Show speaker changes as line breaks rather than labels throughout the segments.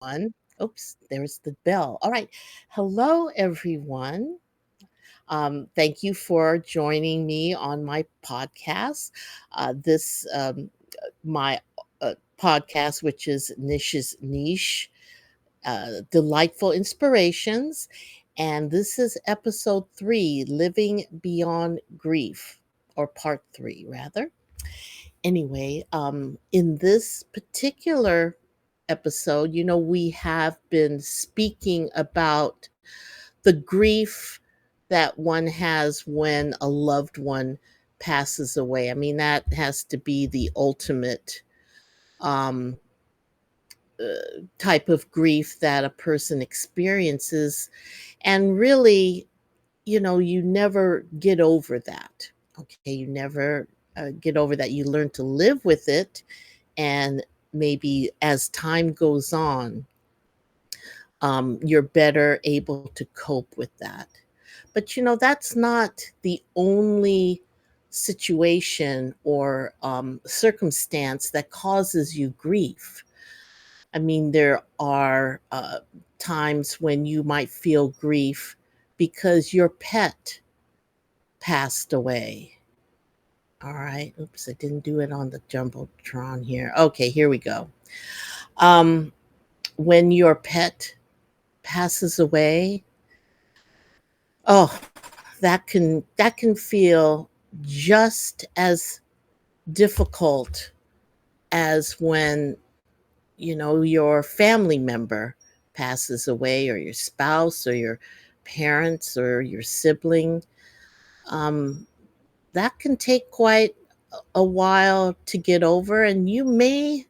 One. Oops, there's the bell. All right. Hello, everyone. Thank you for joining me on my podcast. This my podcast, which is Nish's Niche, Delightful Inspirations, and this is episode 3, Living Beyond Grief, or part 3, rather. Anyway, in this particular episode, we have been speaking about the grief that one has when a loved one passes away. I mean, that has to be the ultimate um, type of grief that a person experiences. And really, you never get over that. Okay. You never get over that. You learn to live with it. And maybe as time goes on, you're better able to cope with that. But that's not the only situation or circumstance that causes you grief. I mean, there are times when you might feel grief because your pet passed away. All right. Oops, I didn't do it on the Jumbotron here. Okay, here we go. Um, when your pet passes away, oh, that can feel just as difficult as when your family member passes away, or your spouse, or your parents, or your sibling. um, that can take quite a while to get over, and you may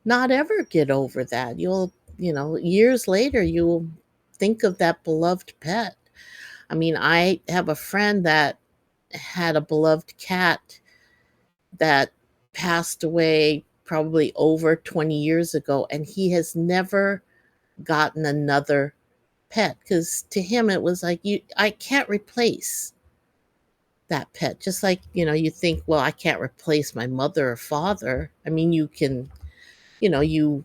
not ever get over that. Years later, you'll think of that beloved pet. I mean, I have a friend that had a beloved cat that passed away probably over 20 years ago, and he has never gotten another pet because to him it was like, I can't replace that pet. Just like, you think, well, I can't replace my mother or father. I mean, you can, you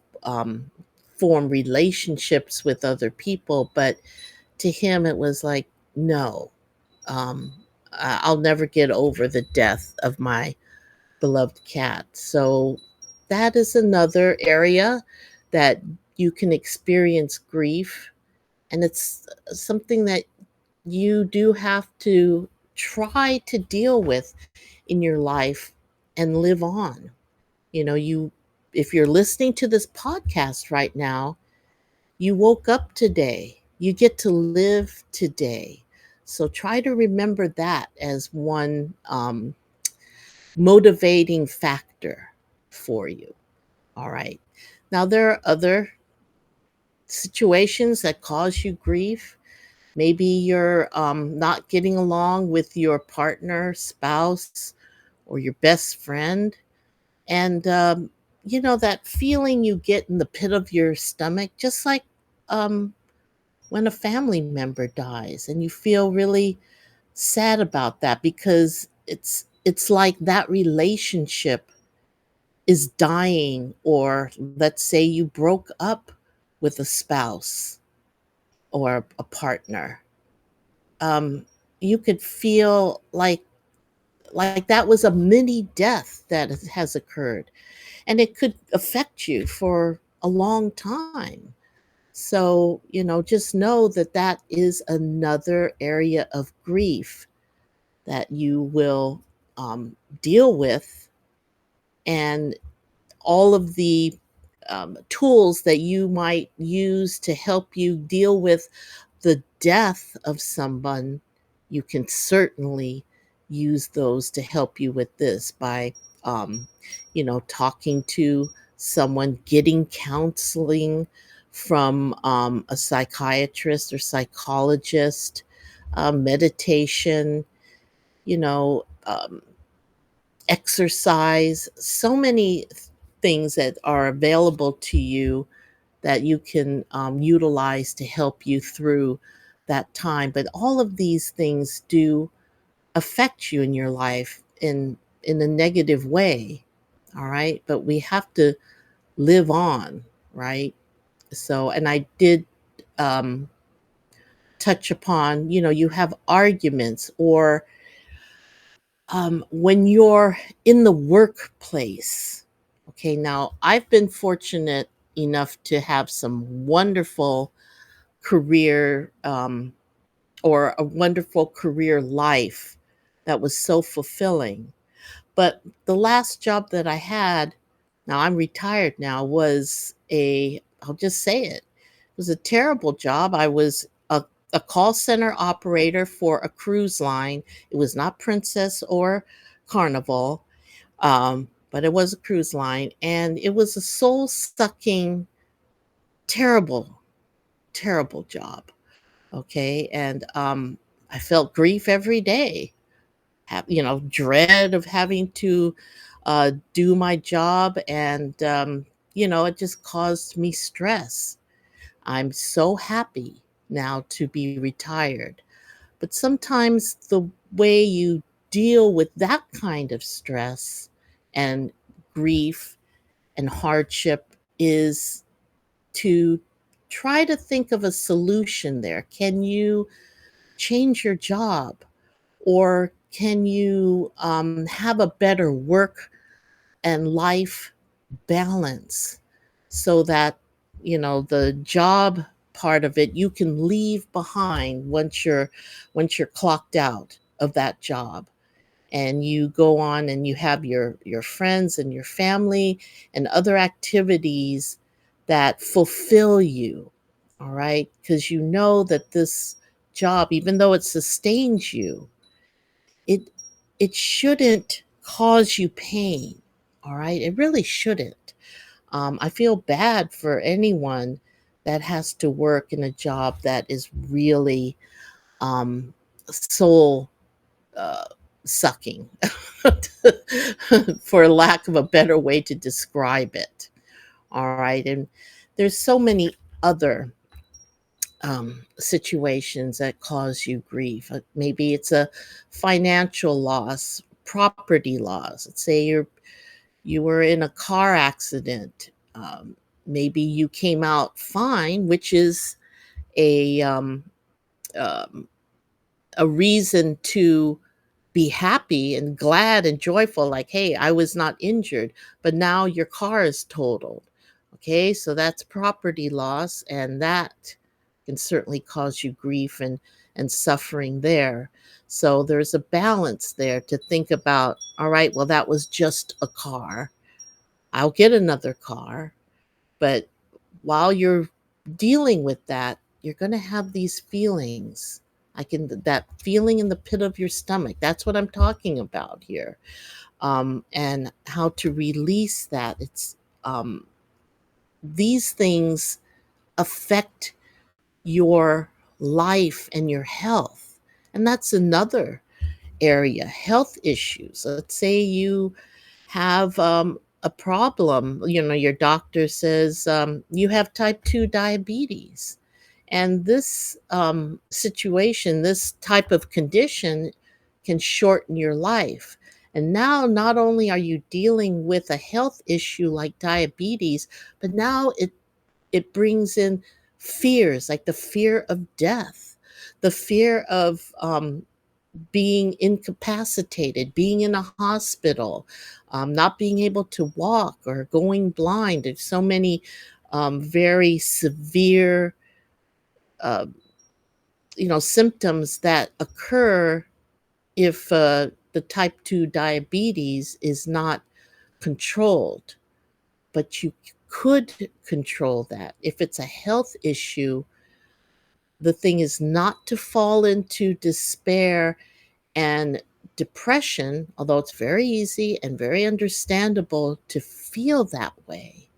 form relationships with other people, but to him it was like, no, um, I'll never get over the death of my beloved cat. So that is another area that you can experience grief, and it's something that you do have to try to deal with in your life and live on. You if you're listening to this podcast right now, you woke up today. You get to live today. So try to remember that as one motivating factor for you. All right. Now, there are other situations that cause you grief. Maybe you're not getting along with your partner, spouse, or your best friend. And, that feeling you get in the pit of your stomach, just like um, when a family member dies, and you feel really sad about that because it's like that relationship is dying. Or let's say you broke up with a spouse or a partner. um, you could feel like that was a mini death that has occurred, and it could affect you for a long time. So just know that that is another area of grief that you will deal with. And all of the tools that you might use to help you deal with the death of someone, you can certainly use those to help you with this by, talking to someone, getting counseling from a psychiatrist or psychologist, meditation, you know, um, exercise, so many things that are available to you that you can utilize to help you through that time. But all of these things do affect you in your life in a negative way. All right. But we have to live on, right? So, and I did um, touch upon, you have arguments, or when you're in the workplace. Okay, now I've been fortunate enough to have some wonderful career, or a wonderful career life that was so fulfilling. But the last job that I had, now I'm retired now, I'll just say it was a terrible job. I was a call center operator for a cruise line. It was not Princess or Carnival, but it was a cruise line. And it was a soul sucking, terrible, terrible job. Okay. And I felt grief every day, dread of having to do my job. And, it just caused me stress. I'm so happy now to be retired. But sometimes the way you deal with that kind of stress and grief and hardship is to try to think of a solution there. Can you change your job? Or can you have a better work and life balance so that, the job part of it you can leave behind once you're clocked out of that job, and you go on and you have your friends and your family and other activities that fulfill you. All right, because you know that this job, even though it sustains you, it it shouldn't cause you pain. All right, it really shouldn't. I feel bad for anyone that has to work in a job that is really soul uh, sucking, for lack of a better way to describe it. All right. And there's so many other situations that cause you grief. Maybe it's a financial loss, property loss. Let's say you were in a car accident. Maybe you came out fine, which is a um, um, a reason to be happy and glad and joyful, like, hey, I was not injured, but now your car is totaled. Okay, so that's property loss, and that can certainly cause you grief and suffering there. So there's a balance there to think about. All right, well, that was just a car. I'll get another car. But while you're dealing with that, you're going to have these feelings. That feeling in the pit of your stomach. That's what I'm talking about here. And how to release that. Um, these things affect your life and your health. And that's another area, health issues. Let's say you have a problem, your doctor says you have type 2 diabetes. And this situation, this type of condition can shorten your life. And now, not only are you dealing with a health issue like diabetes, but now it brings in fears, like the fear of death, the fear of being incapacitated, being in a hospital, not being able to walk or going blind. There's so many very severe, uh, symptoms that occur if the type 2 diabetes is not controlled. But you could control that. If it's a health issue, the thing is not to fall into despair and depression, although it's very easy and very understandable to feel that way,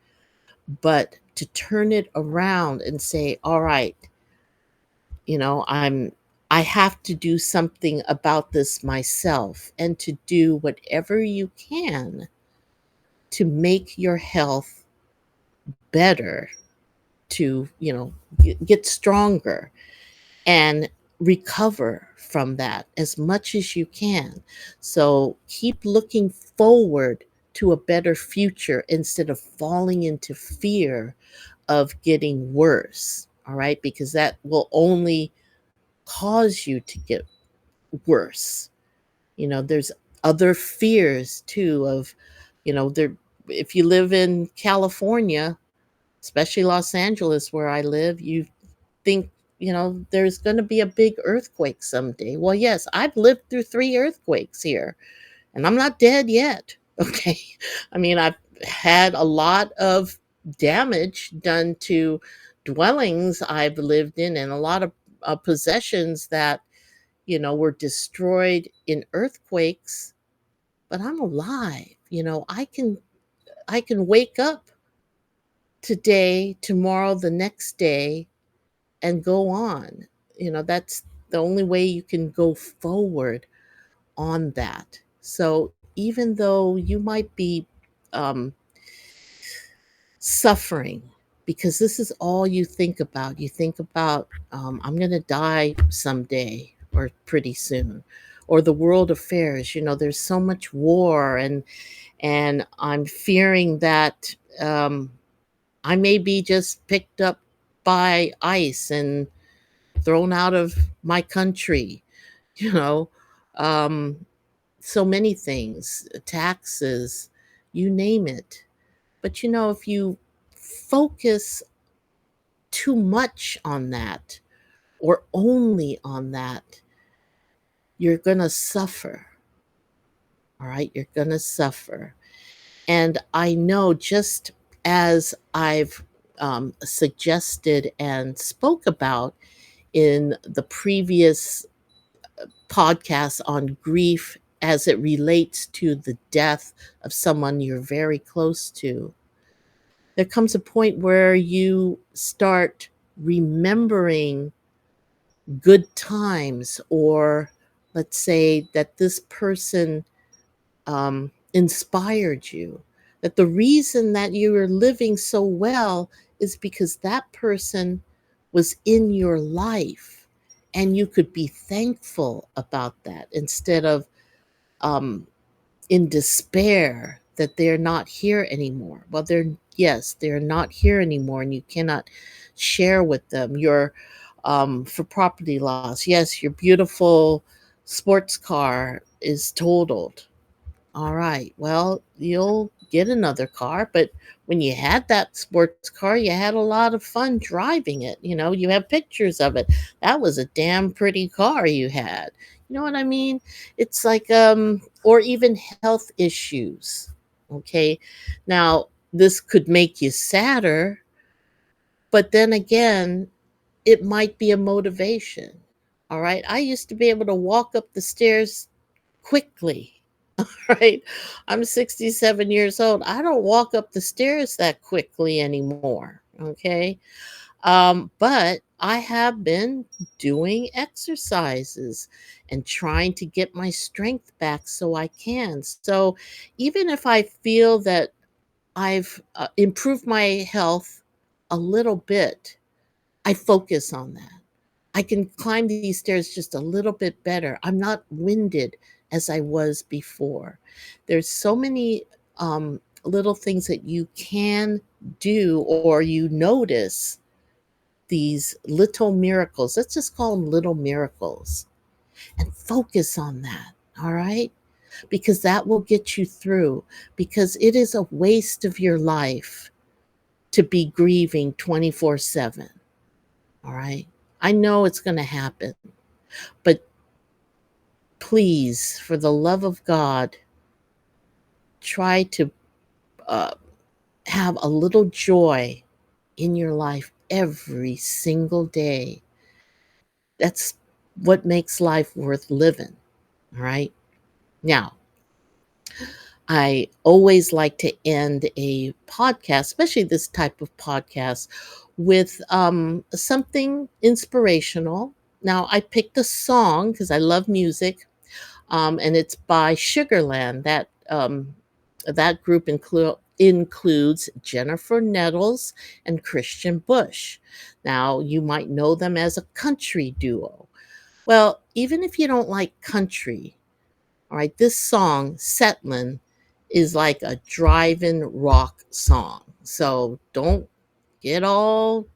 but to turn it around and say, all right, I have to do something about this myself, and to do whatever you can to make your health better, to, get stronger and recover from that as much as you can. So keep looking forward to a better future instead of falling into fear of getting worse, all right? Because that will only cause you to get worse. There's other fears too of, there if you live in California, especially Los Angeles where I live, you think, there's going to be a big earthquake someday. Well, yes, I've lived through 3 earthquakes here and I'm not dead yet. Okay. I mean, I've had a lot of damage done to dwellings I've lived in and a lot of possessions that, were destroyed in earthquakes, but I'm alive. I can wake up today, tomorrow, the next day and go on. That's the only way you can go forward on that. So even though you might be um, suffering, because this is all you think about, I'm going to die someday or pretty soon, or the world affairs. There's so much war, and I'm fearing that I may be just picked up by ICE and thrown out of my country, you know, um, so many things, taxes, you name it. But if you focus too much on that or only on that, you're going to suffer. All right. You're going to suffer. And I know, just as I've suggested and spoke about in the previous podcast on grief as it relates to the death of someone you're very close to, there comes a point where you start remembering good times, or let's say that this person inspired you, that the reason that you are living so well is because that person was in your life, and you could be thankful about that instead of um, in despair that they're not here anymore. Well, they're not here anymore, and you cannot share with them your for property loss. Yes, your beautiful sports car is totaled. All right. Well, you'll get another car, but when you had that sports car, you had a lot of fun driving it. You have pictures of it. That was a damn pretty car you had. You know what I mean? It's like or even health issues. Okay? Now, this could make you sadder, but then again, it might be a motivation. All right? I used to be able to walk up the stairs quickly. Right? I'm 67 years old. I don't walk up the stairs that quickly anymore. Okay. But I have been doing exercises and trying to get my strength back so I can. So even if I feel that I've improved my health a little bit, I focus on that. I can climb these stairs just a little bit better. I'm not winded as I was before. There's so many little things that you can do, or you notice these little miracles. Let's just call them little miracles and focus on that. All right. Because that will get you through, because it is a waste of your life to be grieving 24/7. All right. I know it's going to happen, but please, for the love of God, try to uh, have a little joy in your life every single day. That's what makes life worth living. All right. Now, I always like to end a podcast, especially this type of podcast, with something inspirational. Now, I picked a song because I love music, and it's by Sugarland. That group includes Jennifer Nettles and Christian Bush. Now, you might know them as a country duo. Well, even if you don't like country, all right, this song, Settlin', is like a drive-in rock song. So don't get all,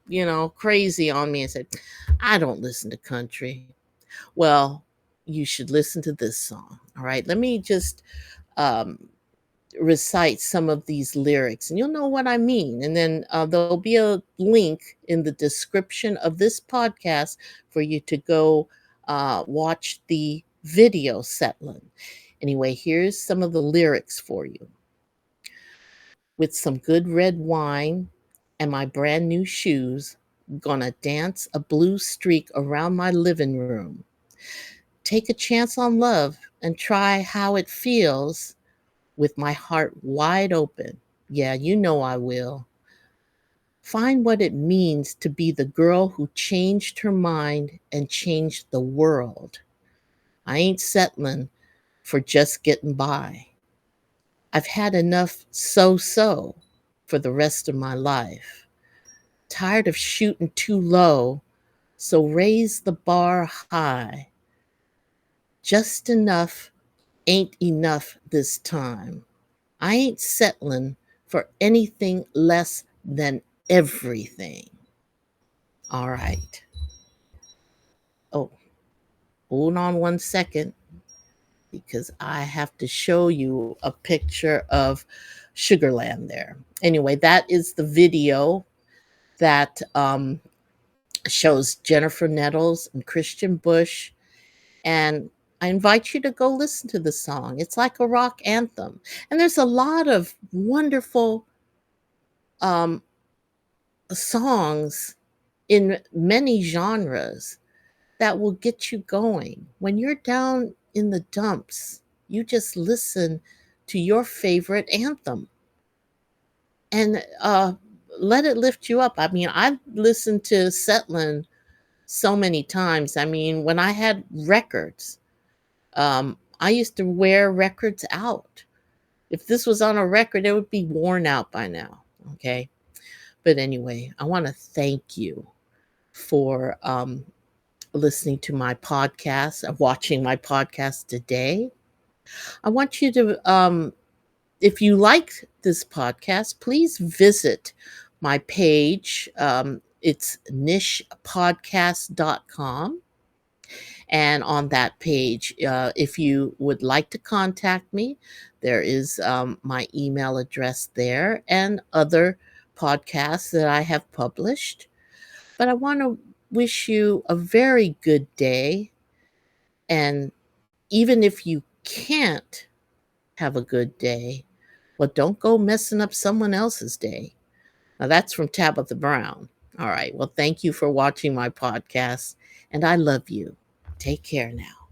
crazy on me and said, I don't listen to country. Well, you should listen to this song. All right. Let me just um, recite some of these lyrics and you'll know what I mean. And then there'll be a link in the description of this podcast for you to go watch the video, Setlin. Anyway, here's some of the lyrics for you. With some good red wine and my brand new shoes, gonna dance a blue streak around my living room. Take a chance on love and try how it feels with my heart wide open. Yeah, you know I will. Find what it means to be the girl who changed her mind and changed the world. I ain't settling for just getting by. I've had enough so so for the rest of my life. Tired of shooting too low, so raise the bar high. Just enough ain't enough this time. I ain't settling for anything less than everything. All right. Oh, hold on one second because I have to show you a picture of Sugarland there. Anyway, that is the video that shows Jennifer Nettles and Christian Bush. And I invite you to go listen to the song. It's like a rock anthem. And there's a lot of wonderful um, songs in many genres that will get you going. When you're down in the dumps, you just listen to your favorite anthem and let it lift you up. I mean, I've listened to Setlin so many times. I mean, when I had records, I used to wear records out. If this was on a record, it would be worn out by now. Okay. But anyway, I want to thank you for listening to my podcast, watching my podcast today. I want you to, if you like this podcast, please visit my page. It's nishpodcast.com. And on that page, if you would like to contact me, there is my email address there and other podcasts that I have published. But I want to wish you a very good day. And even if you can't have a good day, well, don't go messing up someone else's day. Now, that's from Tabitha Brown. All right. Well, thank you for watching my podcast, and I love you. Take care now.